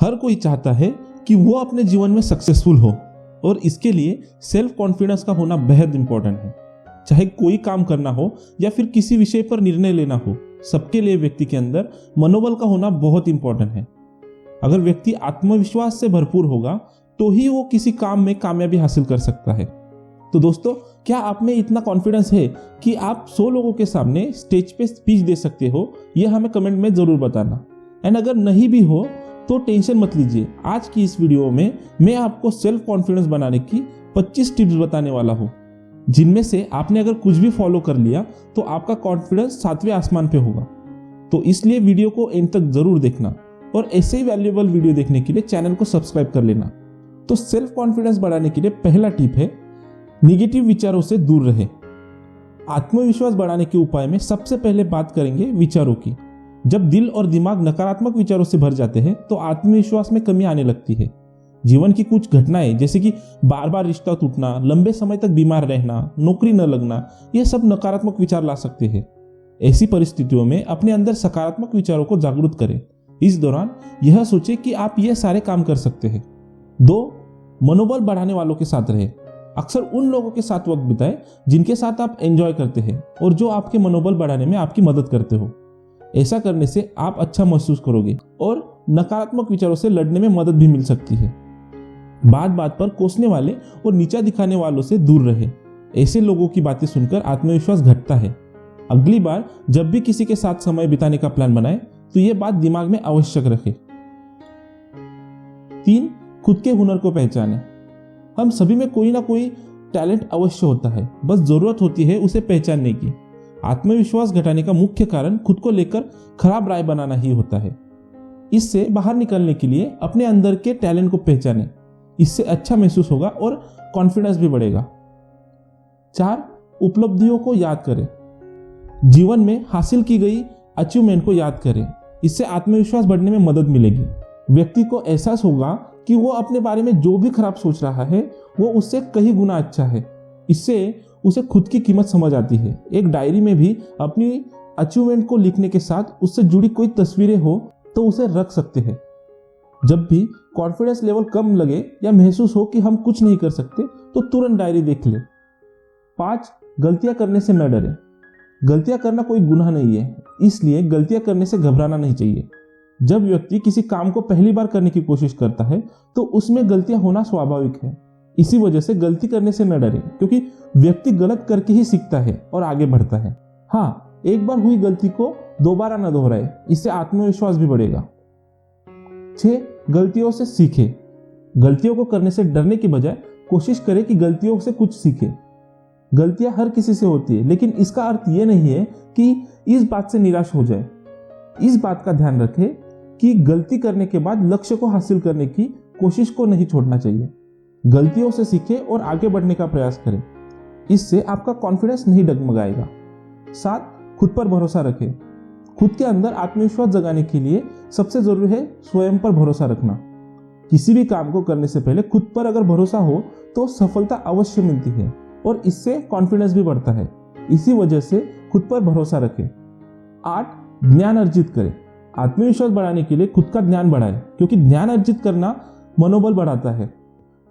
हर कोई चाहता है कि वो अपने जीवन में सक्सेसफुल हो और इसके लिए सेल्फ कॉन्फिडेंस का होना बेहद इंपॉर्टेंट है। चाहे कोई काम करना हो या फिर किसी विषय पर निर्णय लेना हो, सबके लिए व्यक्ति के अंदर मनोबल का होना बहुत इंपॉर्टेंट है। अगर व्यक्ति आत्मविश्वास से भरपूर होगा तो ही वो किसी काम में कामयाबी हासिल कर सकता है। तो दोस्तों, क्या आप में इतना कॉन्फिडेंस है कि आप 100 लोगों के सामने स्टेज पे स्पीच दे सकते हो? यह हमें कमेंट में जरूर बताना। एंड अगर नहीं भी हो तो टेंशन मत लीजिए। आज की इस वीडियो में मैं आपको सेल्फ कॉन्फिडेंस बनाने की 25 टिप्स बताने वाला हूँ, जिनमें से आपने अगर कुछ भी फॉलो कर लिया तो आपका कॉन्फिडेंस 7वें आसमान पे होगा। तो इसलिए वीडियो को एंड तक जरूर देखना और ऐसे ही वैल्यूएबल वीडियो देखने के लिए चैनल को सब्सक्राइब कर लेना। तो सेल्फ कॉन्फिडेंस बढ़ाने के लिए पहला टिप है, निगेटिव विचारों से दूर रहे। आत्मविश्वास बढ़ाने के उपाय में सबसे पहले बात करेंगे विचारों की। जब दिल और दिमाग नकारात्मक विचारों से भर जाते हैं तो आत्मविश्वास में कमी आने लगती है। जीवन की कुछ घटनाएं जैसे कि बार बार रिश्ता टूटना, लंबे समय तक बीमार रहना, नौकरी न लगना, ये सब नकारात्मक विचार ला सकते हैं। ऐसी परिस्थितियों में अपने अंदर सकारात्मक विचारों को जागरूक करें। इस दौरान यह सोचें कि आप ये सारे काम कर सकते हैं। 2. मनोबल बढ़ाने वालों के साथ रहे। अक्सर उन लोगों के साथ वक्त बिताएं जिनके साथ आप एंजॉय करते हैं और जो आपके मनोबल बढ़ाने में आपकी मदद करते हो। ऐसा करने से आप अच्छा महसूस करोगे और नकारात्मक विचारों से लड़ने में मदद भी मिल सकती है। बात बात पर कोसने वाले और नीचा दिखाने वालों से दूर रहे। ऐसे लोगों की बातें सुनकर आत्मविश्वास घटता है। अगली बार जब भी किसी के साथ समय बिताने का प्लान बनाए तो यह बात दिमाग में आवश्यक रखें। 3. खुद के हुनर को पहचानें। हम सभी में कोई ना कोई टैलेंट अवश्य होता है, बस जरूरत होती है उसे पहचानने की। आत्मविश्वास घटाने का मुख्य कारण खुद को लेकर खराब राय बनाना ही होता है। इससे बाहर निकलने के लिए अपने अंदर के टैलेंट को पहचानें। इससे अच्छा महसूस होगा और कॉन्फिडेंस भी बढ़ेगा। 4. उपलब्धियों को याद करें। जीवन में हासिल की गई अचीवमेंट को याद करें। इससे आत्मविश्वास बढ़ने में मदद मिलेगी। व्यक्ति को एहसास होगा कि वो अपने बारे में जो भी खराब सोच रहा है वो उससे कई गुना अच्छा है। इससे उसे खुद की कीमत समझ आती है। एक डायरी में भी अपनी अचीवमेंट को लिखने के साथ उससे जुड़ी कोई तस्वीरें हो तो उसे रख सकते हैं। जब भी कॉन्फिडेंस लेवल कम लगे या महसूस हो कि हम कुछ नहीं कर सकते तो तुरंत डायरी देख ले। 5. गलतियां करने से न डरें। गलतियां करना कोई गुनाह नहीं है, इसलिए गलतियां करने से घबराना नहीं चाहिए। जब व्यक्ति किसी काम को पहली बार करने की कोशिश करता है तो उसमें गलतियां होना स्वाभाविक है। इसी वजह से गलती करने से न डरें, क्योंकि व्यक्ति गलत करके ही सीखता है और आगे बढ़ता है। हाँ, एक बार हुई गलती को दोबारा न दोहराए, इससे आत्मविश्वास भी बढ़ेगा। 6. गलतियों से सीखें। गलतियों को करने से डरने की बजाय कोशिश करें कि गलतियों से कुछ सीखें। गलतियां हर किसी से होती है, लेकिन इसका अर्थ यह नहीं है कि इस बात से निराश हो जाए। इस बात का ध्यान रखें कि गलती करने के बाद लक्ष्य को हासिल करने की कोशिश को नहीं छोड़ना चाहिए। गलतियों से सीखें और आगे बढ़ने का प्रयास करें। इससे आपका कॉन्फिडेंस नहीं डगमगाएगा। 7. खुद पर भरोसा रखें। खुद के अंदर आत्मविश्वास जगाने के लिए सबसे जरूरी है स्वयं पर भरोसा रखना। किसी भी काम को करने से पहले खुद पर अगर भरोसा हो तो सफलता अवश्य मिलती है और इससे कॉन्फिडेंस भी बढ़ता है। इसी वजह से खुद पर भरोसा रखें। 8. ज्ञान अर्जित करें। आत्मविश्वास बढ़ाने के लिए खुद का ज्ञान बढ़ाएं, क्योंकि ज्ञान अर्जित करना मनोबल बढ़ाता है।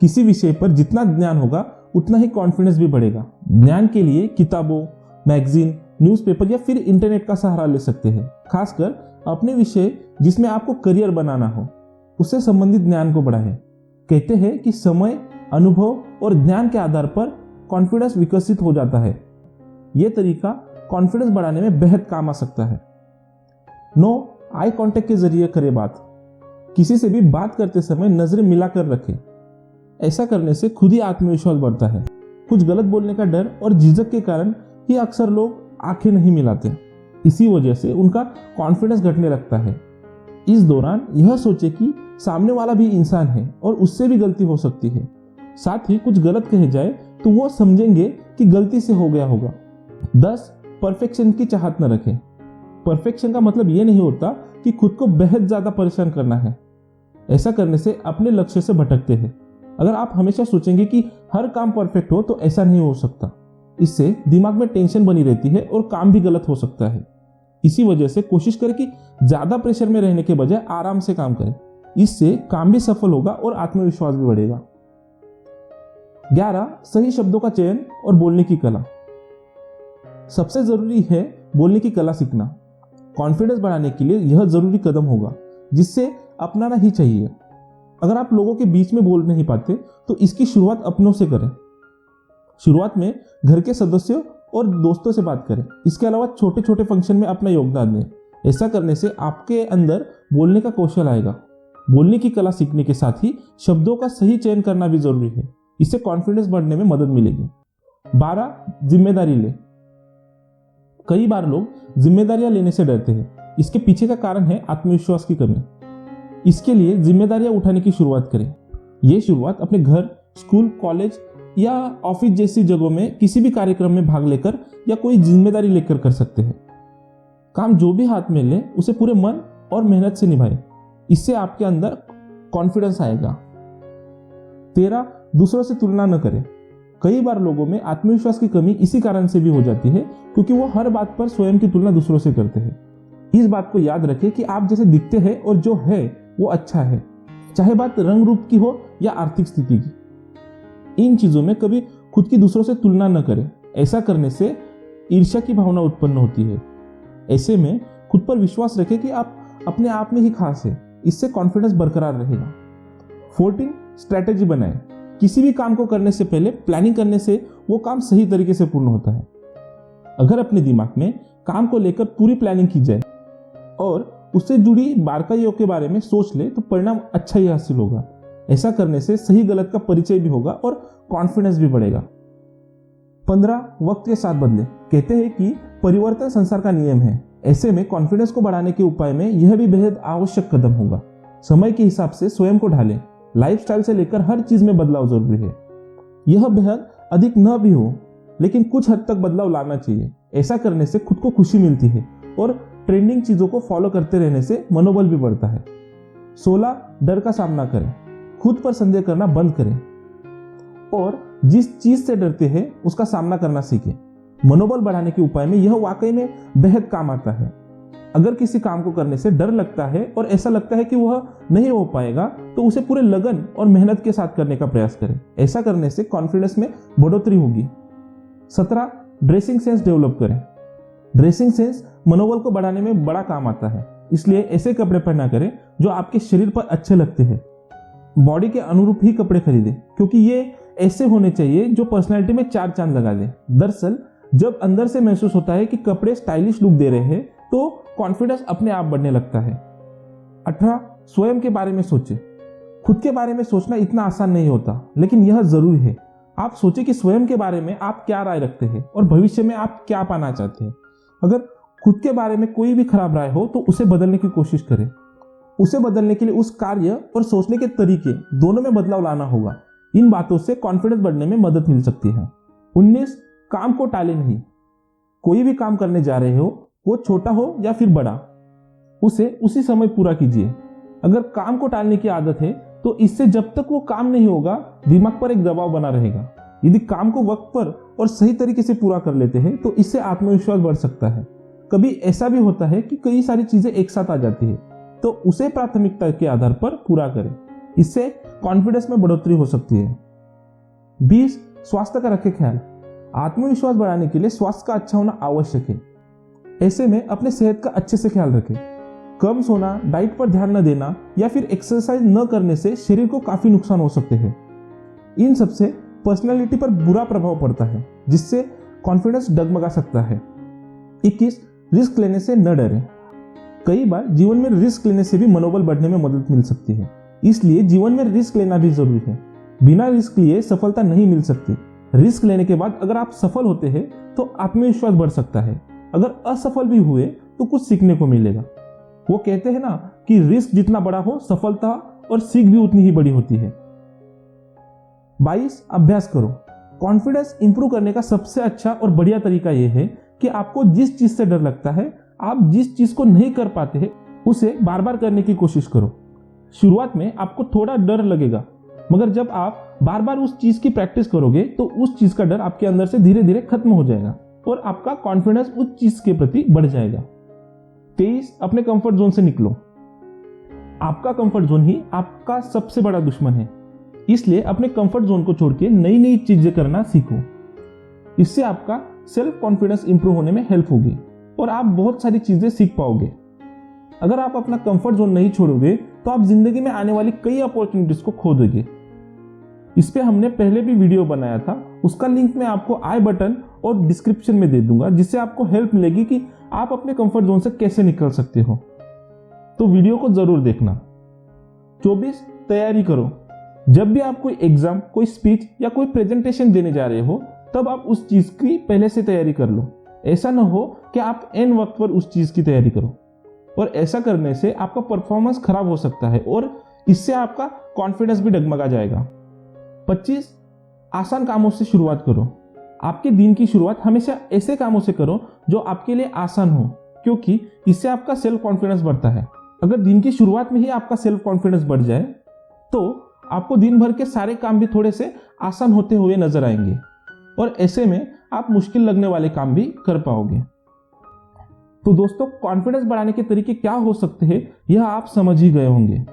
किसी विषय पर जितना ज्ञान होगा उतना ही कॉन्फिडेंस भी बढ़ेगा। ज्ञान के लिए किताबों, मैगजीन, न्यूज़पेपर या फिर इंटरनेट का सहारा ले सकते हैं। खासकर अपने विषय जिसमें आपको करियर बनाना हो उससे संबंधित ज्ञान को बढ़ाएं। कहते हैं कि समय, अनुभव और ज्ञान के आधार पर कॉन्फिडेंस विकसित हो जाता है। यह तरीका कॉन्फिडेंस बढ़ाने में बेहद काम आ सकता है। 9. आई कांटेक्ट के जरिए करें बात। किसी से भी बात करते समय नजरें मिलाकर रखें। ऐसा करने से खुद ही आत्मविश्वास बढ़ता है। कुछ गलत बोलने का डर और झिझक के कारण ही अक्सर लोग आंखें नहीं मिलाते। इसी वजह से उनका कॉन्फिडेंस घटने लगता है। इस दौरान यह सोचे कि सामने वाला भी इंसान है और उससे भी गलती हो सकती है। साथ ही कुछ गलत कहे जाए तो वो समझेंगे कि गलती से हो गया होगा। 10. परफेक्शन की चाहत न रखें। परफेक्शन का मतलब यह नहीं होता कि खुद को बेहद ज्यादा परेशान करना है। ऐसा करने से अपने लक्ष्य से भटकते हैं। अगर आप हमेशा सोचेंगे कि हर काम परफेक्ट हो तो ऐसा नहीं हो सकता। इससे दिमाग में टेंशन बनी रहती है और काम भी गलत हो सकता है। इसी वजह से कोशिश करें कि ज्यादा प्रेशर में रहने के बजाय आराम से काम करें। इससे काम भी सफल होगा और आत्मविश्वास भी बढ़ेगा। 11 सही शब्दों का चयन और बोलने की कला। सबसे जरूरी है बोलने की कला सीखना। कॉन्फिडेंस बढ़ाने के लिए यह जरूरी कदम होगा जिससे अपनाना ही चाहिए। अगर आप लोगों के बीच में बोल नहीं पाते तो इसकी शुरुआत अपनों से करें। शुरुआत में घर के सदस्यों और दोस्तों से बात करें। इसके अलावा छोटे छोटे फंक्शन में अपना योगदान दें। ऐसा करने से आपके अंदर बोलने का कौशल आएगा। बोलने की कला सीखने के साथ ही शब्दों का सही चयन करना भी जरूरी है। इससे कॉन्फिडेंस बढ़ने में मदद मिलेगी। 12 जिम्मेदारी ले। कई बार लोग जिम्मेदारियां लेने से डरते हैं। इसके पीछे का कारण है आत्मविश्वास की कमी। इसके लिए जिम्मेदारियां उठाने की शुरुआत करें। यह शुरुआत अपने घर, स्कूल, कॉलेज या ऑफिस जैसी जगहों में किसी भी कार्यक्रम में भाग लेकर या कोई जिम्मेदारी लेकर कर सकते हैं। काम जो भी हाथ में ले उसे पूरे मन और मेहनत से निभाएं। इससे आपके अंदर कॉन्फिडेंस आएगा। 13 दूसरों से तुलना न करें। कई बार लोगों में आत्मविश्वास की कमी इसी कारण से भी हो जाती है क्योंकि वो हर बात पर स्वयं की तुलना दूसरों से करते हैं। इस बात को याद रखें कि आप जैसे दिखते हैं और जो है वो अच्छा है, चाहे बात रंग रूप की हो या आर्थिक स्थिति की। इन चीजों में कभी खुद की दूसरों से तुलना न करें। ऐसा करने से ईर्ष्या की भावना उत्पन्न होती है। ऐसे में खुद पर विश्वास रखें कि आप अपने आप में ही खास है। इससे कॉन्फिडेंस बरकरार रहेगा। 14 स्ट्रैटेजी बनाएं। किसी भी काम को करने से पहले प्लानिंग करने से वो काम सही तरीके से पूर्ण होता है। अगर अपने दिमाग में काम को लेकर पूरी प्लानिंग की जाए और उससे जुड़ी बारीकियों के बारे में सोच ले तो परिणाम अच्छा ही हासिल होगा। ऐसा करने से सही गलत का परिचय भी होगा और कॉन्फिडेंस भी बढ़ेगा। 15 वक्त के साथ बदले। कहते हैं कि परिवर्तन संसार का नियम है। ऐसे में कॉन्फिडेंस को बढ़ाने के उपाय में यह भी बेहद आवश्यक कदम होगा। समय के हिसाब से स्वयं को ढालें। लाइफस्टाइल से लेकर हर चीज में बदलाव जरूरी है। यह बेहद अधिक न भी हो लेकिन कुछ हद तक बदलाव लाना चाहिए। ऐसा करने से खुद को खुशी मिलती है और ट्रेंडिंग चीजों को फॉलो करते रहने से मनोबल भी बढ़ता है। 16 डर का सामना करें। खुद पर संदेह करना बंद करें और जिस चीज से डरते हैं उसका सामना करना सीखें। मनोबल बढ़ाने के उपाय में यह वाकई में बेहद काम आता है। अगर किसी काम को करने से डर लगता है और ऐसा लगता है कि वह नहीं हो पाएगा तो उसे पूरे लगन और मेहनत के साथ करने का प्रयास करें। ऐसा करने से कॉन्फिडेंस में बढ़ोतरी होगी। 17 ड्रेसिंग सेंस डेवलप करें। ड्रेसिंग सेंस मनोबल को बढ़ाने में बड़ा काम आता है। इसलिए ऐसे कपड़े पहना करें जो आपके शरीर पर अच्छे लगते हैं। बॉडी के अनुरूप ही कपड़े खरीदें क्योंकि ये ऐसे होने चाहिए जो पर्सनैलिटी में 4 चांद लगा दे। दरअसल जब अंदर से महसूस होता है कि कपड़े स्टाइलिश लुक दे रहे हैं तो कॉन्फिडेंस अपने आप बढ़ने लगता है। 18 स्वयं के बारे में सोचें। खुद के बारे में सोचना इतना आसान नहीं होता लेकिन यह जरूरी है। आप सोचें कि स्वयं के बारे में आप क्या राय रखते हैं और भविष्य में आप क्या पाना चाहते हैं। अगर खुद के बारे में कोई भी खराब राय हो तो उसे बदलने की कोशिश करें। उसे बदलने के लिए उस कार्य और सोचने के तरीके दोनों में बदलाव लाना होगा। इन बातों से कॉन्फिडेंस बढ़ने में मदद मिल सकती है। 19 काम को टाले नहीं। कोई भी काम करने जा रहे हो वो छोटा हो या फिर बड़ा, उसे उसी समय पूरा कीजिए। अगर काम को टालने की आदत है तो इससे जब तक वो काम नहीं होगा दिमाग पर एक दबाव बना रहेगा। यदि काम को वक्त पर और सही तरीके से पूरा कर लेते हैं तो इससे आत्मविश्वास बढ़ सकता है। कभी ऐसा भी होता है कि कई सारी चीजें एक साथ आ जाती है तो उसे प्राथमिकता के आधार पर पूरा करें। इससे कॉन्फिडेंस में बढ़ोतरी हो सकती है। 20 स्वास्थ्य का रखें ख्याल। आत्मविश्वास बढ़ाने के लिए स्वास्थ्य का अच्छा होना आवश्यक है। ऐसे में अपने सेहत का अच्छे से ख्याल रखें। कम सोना, डाइट पर ध्यान न देना या फिर एक्सरसाइज न करने से शरीर को काफी नुकसान हो सकते हैं। इन सबसे पर्सनालिटी पर बुरा प्रभाव पड़ता है जिससे कॉन्फिडेंस डगमगा सकता है। 21 रिस्क लेने से न डरें। कई बार जीवन में रिस्क लेने से भी मनोबल बढ़ने में मदद मिल सकती है। इसलिए जीवन में रिस्क लेना भी जरूरी है। बिना रिस्क लिए सफलता नहीं मिल सकती। रिस्क लेने के बाद अगर आप सफल होते हैं तो आत्मविश्वास बढ़ सकता है। अगर असफल भी हुए तो कुछ सीखने को मिलेगा। वो कहते हैं ना कि रिस्क जितना बड़ा हो सफलता और सीख भी उतनी ही बड़ी होती है। 22 अभ्यास करो। कॉन्फिडेंस इंप्रूव करने का सबसे अच्छा और बढ़िया तरीका यह है कि आपको जिस चीज से डर लगता है, आप जिस चीज को नहीं कर पाते हैं उसे बार बार करने की कोशिश करो। शुरुआत में आपको थोड़ा डर लगेगा मगर जब आप बार बार उस चीज की प्रैक्टिस करोगे तो उस चीज का डर आपके अंदर से धीरे धीरे खत्म हो जाएगा और आपका कॉन्फिडेंस उस चीज के प्रति बढ़ जाएगा। 23 अपने कंफर्ट जोन से निकलो। आपका कंफर्ट जोन ही आपका सबसे बड़ा दुश्मन है। इसलिए अपने कंफर्ट जोन को छोड़ के नई नई चीजें करना सीखो। इससे आपका सेल्फ कॉन्फिडेंस इंप्रूव होने में हेल्प होगी और आप बहुत सारी चीजें सीख पाओगे। अगर आप अपना कंफर्ट जोन नहीं छोड़ोगे तो आप जिंदगी में आने वाली कई अपॉर्चुनिटीज को खो दोगे। इस पे हमने पहले भी वीडियो बनाया था, उसका लिंक मैं आपको आई बटन और डिस्क्रिप्शन में दे दूंगा, जिससे आपको हेल्प मिलेगी कि आप अपने कंफर्ट जोन से कैसे निकल सकते हो। तो वीडियो को जरूर देखना। 24 तैयारी करो। जब भी आप कोई एग्जाम, कोई स्पीच या कोई प्रेजेंटेशन देने जा रहे हो तब आप उस चीज की पहले से तैयारी कर लो। ऐसा ना हो कि आप एन वक्त पर उस चीज की तैयारी करो, और ऐसा करने से आपका परफॉर्मेंस खराब हो सकता है और इससे आपका कॉन्फिडेंस भी डगमगा जाएगा। 25 आसान कामों से शुरुआत करो। आपके दिन की शुरुआत हमेशा ऐसे कामों से करो जो आपके लिए आसान हो, क्योंकि इससे आपका सेल्फ कॉन्फिडेंस बढ़ता है। अगर दिन की शुरुआत में ही आपका सेल्फ कॉन्फिडेंस बढ़ जाए तो आपको दिन भर के सारे काम भी थोड़े से आसान होते हुए नजर आएंगे, और ऐसे में आप मुश्किल लगने वाले काम भी कर पाओगे। तो दोस्तों, कॉन्फिडेंस बढ़ाने के तरीके क्या हो सकते हैं यह आप समझ ही गए होंगे।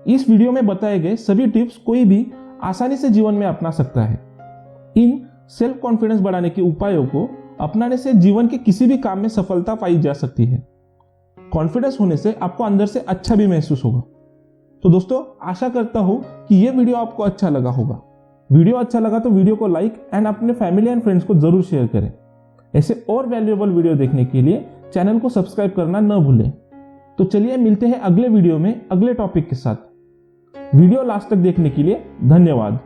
इस वीडियो में बताए गए सभी टिप्स कोई भी आसानी से जीवन में अपना सकता है। इन सेल्फ कॉन्फिडेंस बढ़ाने के उपायों को अपनाने से जीवन के किसी भी काम में सफलता पाई जा सकती है। कॉन्फिडेंस होने से आपको अंदर से अच्छा भी महसूस होगा। तो दोस्तों, आशा करता हूं कि यह वीडियो आपको अच्छा लगा होगा। वीडियो अच्छा लगा तो वीडियो को लाइक एंड अपने फैमिली एंड फ्रेंड्स को जरूर शेयर करें। ऐसे और वैल्यूएबल वीडियो देखने के लिए चैनल को सब्सक्राइब करना न भूलें। तो चलिए मिलते हैं अगले वीडियो में अगले टॉपिक के साथ। वीडियो लास्ट तक देखने के लिए धन्यवाद।